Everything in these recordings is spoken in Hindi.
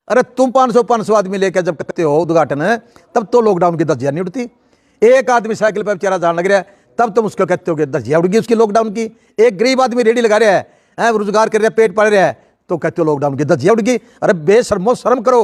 अरे तुम 500 आदमी लेकर जब करते हो उद्घाटन तब तो लॉकडाउन की धज्जियां नहीं उड़ती। एक आदमी साइकिल पर बेचारा जान लग रहा है तब तुम उसको कहते हो कि धज्जियां उड़ गई उसकी लॉकडाउन की। एक गरीब आदमी रेडी लगा रहा है, रोजगार कर रहा है, पेट पाल रहा है, तो कहते हो लॉकडाउन की धज्जियां उड़ गई। अरे बेशर्मो शर्म करो,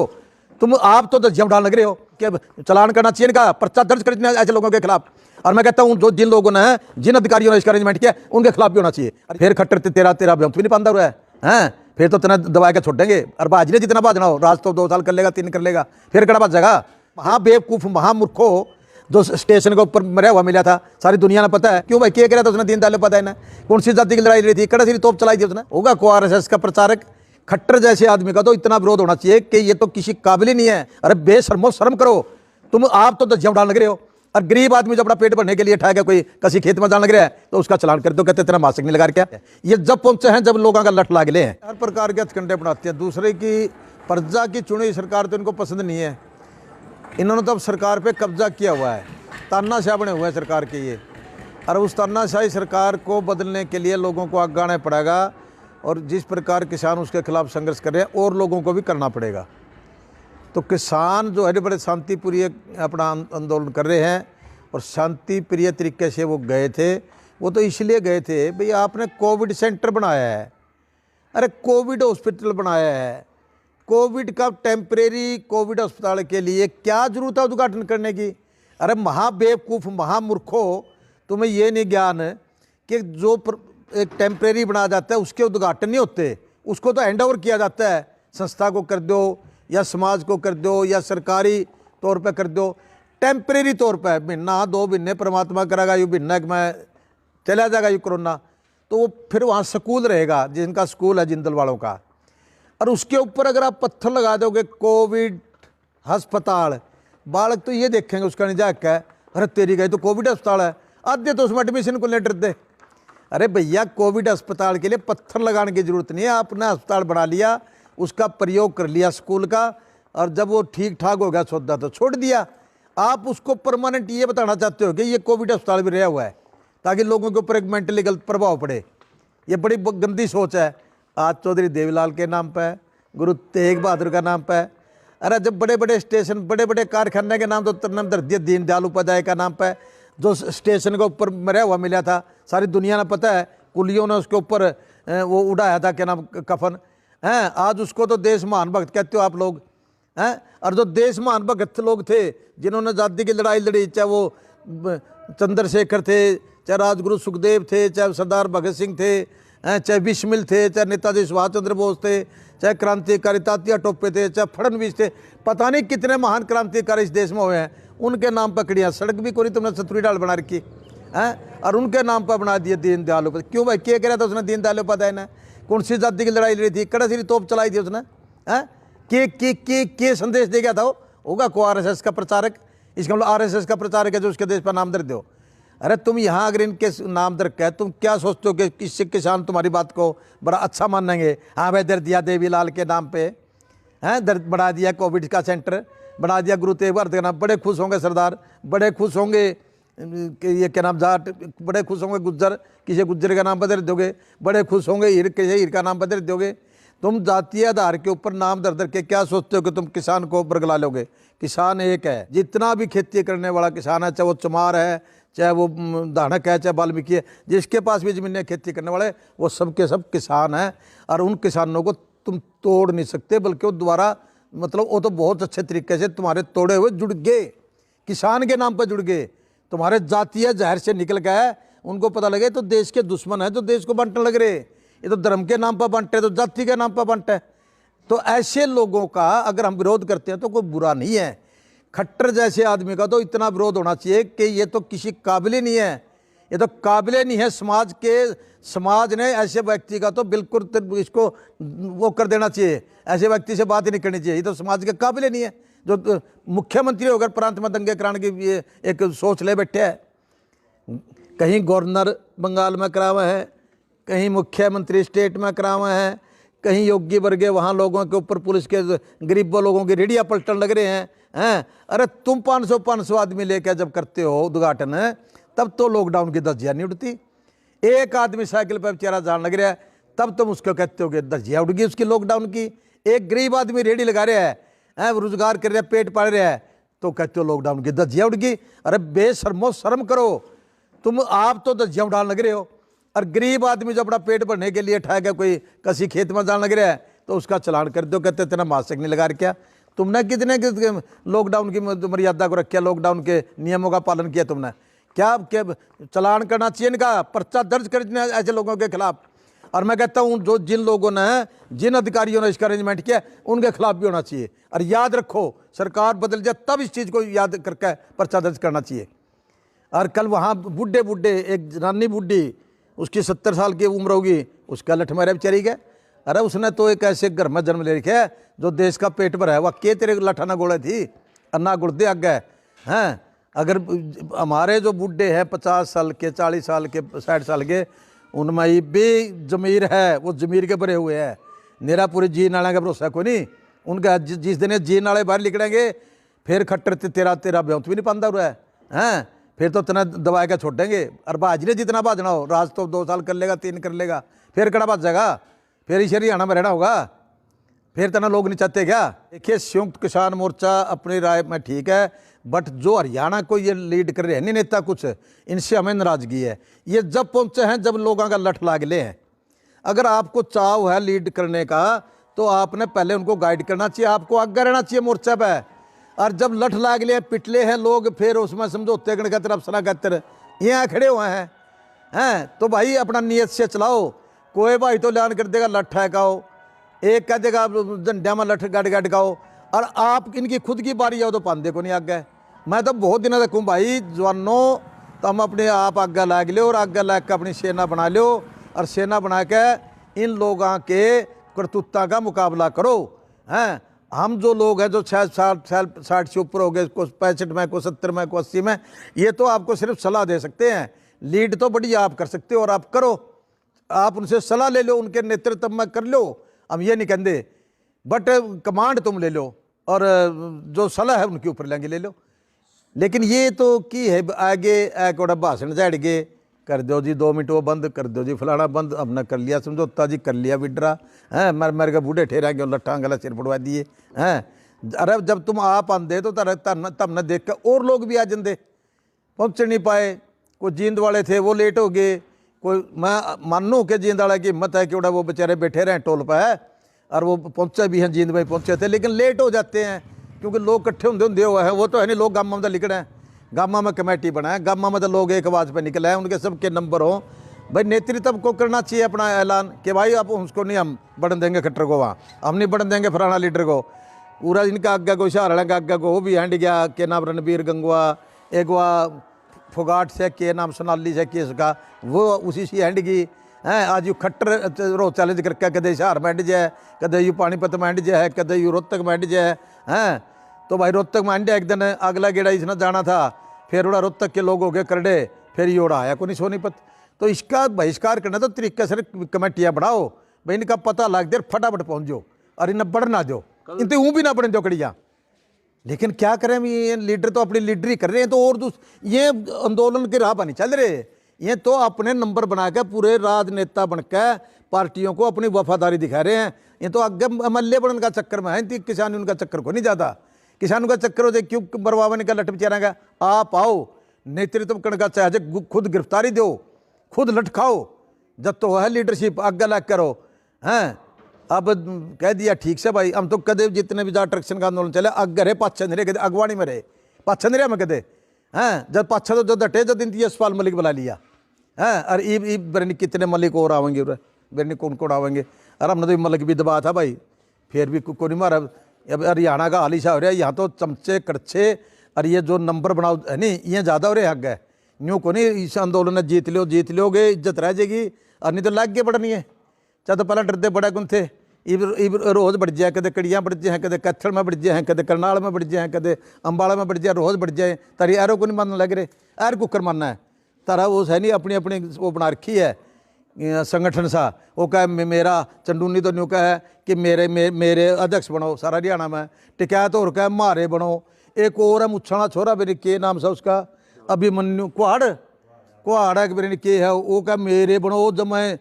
तुम आप तो धज्जियां उड़ाने लग रहे हो कि चलान करना चाहिए इनका, पर्चा दर्ज कर देना ऐसे लोगों के खिलाफ। और मैं कहता हूं जो जिन लोगों ने जिन अधिकारियों ने इसका अरेंजमेंट किया उनके खिलाफ भी होना चाहिए। फिर खट्टर तेरा तेरा भी नहीं पांदा हुआ है, फिर तो तना दबा के छोड़ेंगे। और बाजरे जितना बाजना हो, राज तो 2 साल कर लेगा, 3 कर लेगा, फिर कड़ा बाजेगा। महाबेवकूफ महामूर्खो जो स्टेशन के ऊपर मरा हुआ मिला था, सारी दुनिया ने पता है। क्यों भाई क्या करा था उसने? दीनदयाल पता है ना कौन सी जाति की लड़ाई लड़ी थी, कड़ा सी तोप चलाई थी उसने। होगा को आरएसएस का प्रचारक खट्टर जैसे आदमी का तो इतना विरोध होना चाहिए कि ये तो किसी काबिल ही नहीं है। अरे बेशर्मो शर्म करो, तुम आप तो धज्जियां उड़ाने लग रहे हो। और गरीब आदमी जो अपना पेट भरने के लिए ठा गया कोई किसी खेत में जाने लग रहा है तो उसका चलान कर दो, कहते तेरा मासिक नहीं लगा क्या। ये जब पहुंचे हैं जब लोगों का लट लाग ले हैं, हर प्रकार के हथकंडे बनाते हैं। दूसरे की प्रजा की चुनी सरकार तो इनको पसंद नहीं है। इन्होंने तो अब सरकार पे कब्जा किया हुआ है, तानाशाह बने हुए हैं सरकार के ये। और उस तानाशाही सरकार को बदलने के लिए लोगों को आगे आना पड़ेगा। और जिस प्रकार किसान उसके खिलाफ संघर्ष कर रहे हैं और लोगों को भी करना पड़ेगा। तो किसान जो है बड़े शांति प्रिय अपना आंदोलन कर रहे हैं और शांति प्रिय तरीके से वो गए थे। वो तो इसलिए गए थे भाई आपने कोविड सेंटर बनाया है, अरे कोविड हॉस्पिटल बनाया है, कोविड का टेम्परेरी कोविड अस्पताल के लिए क्या जरूरत है उद्घाटन करने की? अरे महाबेवकूफ महामूर्खो, तुम्हें ये नहीं ज्ञान कि जो एक टेम्परेरी बनाया जाता है उसके उद्घाटन नहीं होते, उसको तो हैंड ओवर किया जाता है। संस्था को कर दो या समाज को कर दो या सरकारी तौर पे कर दो। टेम्परेरी तौर पे महीना 2 महीने परमात्मा करेगा, यू महीना में चला जाएगा ये कोरोना, तो वो फिर वहाँ स्कूल रहेगा जिनका स्कूल है जिंदल वालों का। और उसके ऊपर अगर आप पत्थर लगा दोगे कोविड अस्पताल, बालक तो ये देखेंगे उसका निजाक है, अरे तेरी गई तो कोविड अस्पताल है, आधे तो उसमें एडमिशन को लेटर दे। अरे भैया कोविड अस्पताल के लिए पत्थर लगाने की जरूरत नहीं है। आपने अस्पताल बना लिया, उसका प्रयोग कर लिया स्कूल का, और जब वो ठीक ठाक हो गया सौदा तो छोड़ दिया। आप उसको परमानेंट ये बताना चाहते हो कि ये कोविड अस्पताल भी रहा हुआ है ताकि लोगों के ऊपर एक मेंटली गलत प्रभाव पड़े। ये बड़ी गंदी सोच है। आज चौधरी देवीलाल के नाम पर है, गुरु तेग बहादुर का नाम पर है। अरे जब बड़े बड़े स्टेशन बड़े बड़े कारखाने के नाम तो नाम धर दिया दीनदयाल उपाध्याय का नाम पर, जो स्टेशन के ऊपर मरा हुआ मिला था, सारी दुनिया ने पता है। कुलियों ने उसके ऊपर वो उड़ाया था क्या नाम कफन हैं। आज उसको तो देश महान भक्त कहते हो आप लोग हैं। और जो देश महान भक्त लोग थे जिन्होंने आज़ादी की लड़ाई लड़ी, चाहे वो चंद्रशेखर थे, चाहे राजगुरु सुखदेव थे, चाहे सरदार भगत सिंह थे, चाहे बिस्मिल थे, चाहे नेताजी सुभाष चंद्र बोस थे, चाहे क्रांतिकारी तात्या टोपे थे, चाहे फडणवीस थे, पता नहीं कितने महान क्रांतिकारी इस देश में हुए हैं। उनके नाम पर कड़ियाँ, सड़क भी कोई तुमने सतुरी डाल बना रखी हैं और उनके नाम पर बना दिए दीनदयाल उपाध्याय। क्यों भाई क्या कह रहा था उसने दीनदयाल उपाध्याय ने? कौन सी जाति की लड़ाई लड़ी थी, कड़ा सी तोप चलाई थी उसने हैं? के संदेश दे गया था वो? होगा को आरएसएस का प्रचारक, इसका मतलब आरएसएस का प्रचारक है जो उसके देश पर नाम दर्ज दो। अरे तुम यहाँ अगर इनके नाम दर्ज है, तुम क्या सोचते हो कि किससे किसान तुम्हारी बात को बड़ा अच्छा मानेंगे? हाँ भाई दर्ज दिया देवीलाल के नाम पे हैं, दर्ज बढ़ा दिया कोविड का सेंटर, बढ़ा दिया गुरु तेग बहादुर का नाम। बड़े खुश होंगे सरदार, बड़े खुश होंगे कि ये क्या नाम जाट, बड़े खुश होंगे गुज्जर, किसी गुज्जर का नाम बदल दोगे, बड़े खुश होंगे हीर, किसी हीर का नाम बदल दोगे। तुम जातीय आधार के ऊपर नाम दर दर के क्या सोचते हो कि तुम किसान को बरगला लोगे? किसान एक है, जितना भी खेती करने वाला किसान है, चाहे वो चमार है, चाहे वो धानक है, चाहे वाल्मीकि है, जिसके पास भी जमीन है खेती करने वाले, वो सबके सब किसान हैं। और उन किसानों को तुम तोड़ नहीं सकते, बल्कि वो दोबारा मतलब वो तो बहुत अच्छे तरीके से तुम्हारे तोड़े हुए जुड़ गए, किसान के नाम पर जुड़ गए। तुम्हारे जातीय जहर से निकल गए, उनको पता लगे तो देश के दुश्मन है, तो देश को बांटने लग रहे, ये तो धर्म के नाम पर बांटे, तो जाति के नाम पर बांटे। तो ऐसे लोगों का अगर हम विरोध करते हैं तो कोई बुरा नहीं है। खट्टर जैसे आदमी का तो इतना विरोध होना चाहिए कि ये तो किसी काबिल ही नहीं है, ये तो काबिल नहीं है समाज के। समाज ने ऐसे व्यक्ति का तो बिल्कुल इसको वो कर देना चाहिए, ऐसे व्यक्ति से बात ही नहीं करनी चाहिए, ये तो समाज के काबिल ही नहीं है। जो मुख्यमंत्री होकर प्रांत में दंगे कराने की ये एक सोच ले बैठे है। कहीं गवर्नर बंगाल में करावा है, कहीं मुख्यमंत्री स्टेट में करावा है, कहीं योगी वर्गे वहाँ लोगों के ऊपर पुलिस के गरीबों लोगों की रेडिया पलटन लग रहे हैं। अरे तुम 500 आदमी लेकर जब करते हो उद्घाटन तब तो लॉकडाउन की धज्जियां नहीं उड़ती। एक आदमी साइकिल पर बेचारा जान लग रहा है तब तुम उसको कहते हो कि धज्जियां उड़ गई उसकी लॉकडाउन की। एक गरीब आदमी रेडी लगा रहा है, रोजगार कर रहा है, पेट पाल रहा है, तो कहते हो लॉकडाउन की धज्जियां उड़ गई। अरे बेशर्मो, शर्म करो, तुम आप तो धज्जियां उड़ाने लग रहे हो। और गरीब आदमी जो अपना पेट भरने के लिए ठा गया, कोई किसी खेत में जाने लग रहा है, तो उसका चलान कर दो, कहते तेना मास्क नहीं लगा रखा। तुमने कितने लॉकडाउन की मर्यादा को रखा, लॉकडाउन के नियमों का पालन किया तुमने? क्या चलान करना चाहिए इनका, पर्चा दर्ज करना ऐसे लोगों के खिलाफ। और मैं कहता हूँ जो जिन लोगों ने, जिन अधिकारियों ने इसका अरेंजमेंट किया, उनके खिलाफ भी होना चाहिए। और याद रखो, सरकार बदल जाए तब इस चीज़ को याद करके पर्चा दर्ज करना चाहिए। और कल वहाँ बूढ़े एक जनानी बूढ़ी, उसकी 70 साल की उम्र होगी, उसका लठ मारे बेचारी गए। अरे उसने तो एक ऐसे घर में जन्म ले रखा है जो देश का पेट भरा है, वह के तेरे लठा ना गोले थी और ना गुर्दे आगे हैं। अगर हमारे जो बूढ़े हैं 50 साल के, 40 साल के, 60 साल के, उनमें भी जमीर है, वो जमीर के भरे हुए हैं। मेरा पूरे जी नाले का भरोसा कोई नहीं उनका। जिस दिन जी नाले बाहर निकलेंगे फिर खट्टर तेरा ब्योंत भी नहीं पाता हुआ है, फिर तो इतना दबा के छोड़ेंगे। और भाजने जितना भाजना हो, राज तो 2 साल कर लेगा, 3 कर लेगा, फिर कड़ा भाज जाएगा, फिर इस हरियाणा में रहना होगा, फिर तना लोग नहीं चाहते क्या? देखिए, संयुक्त किसान मोर्चा अपनी राय में ठीक है, बट जो हरियाणा को ये लीड कर रहे हैं नहीं नेता कुछ, इनसे हमें नाराजगी है। ये जब पहुंचे हैं जब लोगों का लठ लागले हैं। अगर आपको चाव है लीड करने का तो आपने पहले उनको गाइड करना चाहिए, आपको आगे रहना चाहिए मोर्चा पे। और जब लठ लागले पिटले हैं लोग, फिर उसमें समझौते गण खातर, अफसरा खातर यहाँ खड़े हुए हैं, तो भाई अपना नियत से चलाओ। कोई भाई तो लान कर देगा लठ है गाओ, एक कह देगा झंडिया में लठ गाड़ गाओ, और आप इनकी खुद की बारी आओ तो पांदे को नहीं आगे। मैं तो बहुत दिनों तक कहूँ भाई जवानों, तुम अपने आप आगे लाग लो और आगे लाग के अपनी सेना बना लो, और सेना बना के इन लोगों के करतूता का मुकाबला करो। हैं, हम जो लोग हैं जो 60 से ऊपर हो गए, को 65 में, को 70 में, को 80 में, ये तो आपको सिर्फ सलाह दे सकते हैं। लीड तो बड़ी आप कर सकते हो, और आप करो, आप उनसे सलाह ले लो, उनके नेतृत्व में कर लो, हम ये नहीं कहते, बट कमांड तुम ले लो, और जो सलाह है उनके ऊपर लेंगे ले लो। लेकिन ये तो की है आगे एक बड़ा भाषण झाड़ के कर दो जी, 2 मिनट वो बंद कर दो जी, फलाना बंद, हमने कर लिया समझौता जी, कर लिया विड्रा, हैं, मर के बूढ़े ठहरा के लट्ठा गला सिर पड़वा दिए हैं। अरे जब तुम आप आंदे तो तब न देख कर और लोग भी आ जाते, पहुँच नहीं पाए। कोई जींद वाले थे वो लेट हो गए, कोई मैं मानूँ कि जींद वाले की हिम्मत है कि वो बेचारे बैठे रहें टोल पर, और वो पहुँचे भी हैं, जींद में पहुँचे थे, लेकिन लेट हो जाते हैं क्योंकि लोग इकट्ठे होंगे हुए हैं। वो तो है नहीं, लोग गामा में लिखना है, गामा में कमेटी बनाए, गामा में तो लोग एक आवाज़ पे निकले हैं, उनके सबके नंबर हो। भाई नेतृत्व को करना चाहिए अपना ऐलान कि भाई आप उसको नहीं हम बढ़न देंगे, खट्टर को वहाँ हम नहीं बढ़न देंगे, फलाना लीडर को पूरा इनका आगे को सहारा का आगे को वो भी हैंड गया, के नाम रणबीर गंगवा, एक वह फुगाट से के नाम सोनाली से केस का, वो उसी से हैंड गई हैं। आज यू खट्टर रोज चैलेंज करके कदे हिसार में हैंड जाए, कदे यू पानीपत में हैंड जाए, कदे यू रोहतक में हैंड जाए हैं। तो भाई रोहतक में हैंड एक दिन अगला गेड़ा इसने जाना था, फिर उड़ा रोहतक के लोग हो गए करडे, फिर ये उड़ा आया को नहीं सोनीपत। तो इसका बहिष्कार करना तो तरीके से कमेटियाँ बढ़ाओ, भाई इनका पता लग दे, फटाफट पहुँच जाओ और इन्हें बढ़ ना दो, इनते ऊँ भी ना बढ़े दो कड़ियाँ। लेकिन क्या करें, ये लीडर तो अपनी लीडरी कर रहे हैं, तो और ये आंदोलन के राह पर नहीं चल रहे, ये तो अपने नंबर बना के पूरे राजनेता बनकर पार्टियों को अपनी वफादारी दिखा रहे हैं। ये तो आगे एमएलए बनने का चक्कर में है, किसान उनका चक्कर को नहीं जाता। किसानों का चक्कर हो जाए, क्यों बरवावन का लठ बेचारा का, आप आओ नेतृत्व करने का चाहे, खुद गिरफ्तारी दो, खुद लठ खाओ, जब तो है लीडरशिप आगे ला करो हैं। अब कह दिया ठीक से भाई, हम तो कदे जितने भी जा ट्रैक्शन का आंदोलन चले आगे रहे, पाछे नहीं रहे, कदे अगवानी में रहे, पाछे नहीं रहे मैं कदे हैं। जब पाछा तो जब डटे जब दिन यशपाल मलिक बुला लिया हैं, और ईब बरनी कितने मलिक और आवेंगे, बरनी कौन कौन आवेंगे, और हमने तो मलिक भी दबा था भाई, फिर भी को नहीं मारा। अब हरियाणा का हाल ही सा हो रहा है, यहाँ तो चमचे कड़छे और ये जो नंबर बनाओ है नहीं, ये ज़्यादा हो रहे आगे, यूँ को नहीं इस आंदोलन में जीत लोगे इज्जत रह जाएगी, और नहीं तो लाग के बढ़नी है। चाहे तो पहले डरते बड़ा गुन थे, इब रोज़ बढ़ जाए, कदे कड़ियाँ बढ़ जाए, कदे कैथल में बढ़ जाए, कदे करनाल में बढ़ जाए, कदे अम्बाला में बढ़ जाए, रोज़ बढ़ जाए। तारी एरो को नहीं मानने लग रहे, एर कुकर मानना है तारा, वो है नहीं अपनी अपनी वो बना रखी है संगठन सा। वो कहे मेरा चंडूनी तो न्यू कहे कि मेरे अध्यक्ष बनो सारा हरियाणा में, टिकैत और कहे मारे बनो। एक और है मुच्छाना छोरा मेरे के नाम सा उसका, अभिमन्यु कुहाड़ है मेरे के है, वो कहे मेरे बनो। जब मैं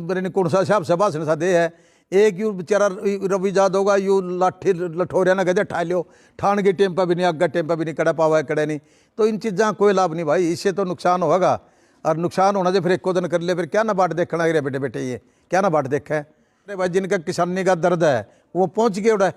मेरे कौन सा हिसाब से भाषण सा दे है, एक यू बेचारा रवि जाद होगा यू लाठी लठोरिया ना कहते ठा लियो, ठान के टेम पर भी नहीं, आगे टेम पर भी नहीं, कड़ा पावा है कड़े नहीं। तो इन चीज़ा कोई लाभ नहीं भाई, इससे तो नुकसान होगा। और नुकसान होना जो फिर एक दिन कर ले, फिर क्या ना बाट देखना है बेटे बेटे, ये क्या ना बाट देखा है। अरे भाई जिनका किसानी का दर्द है वो पहुँच गए उड़ा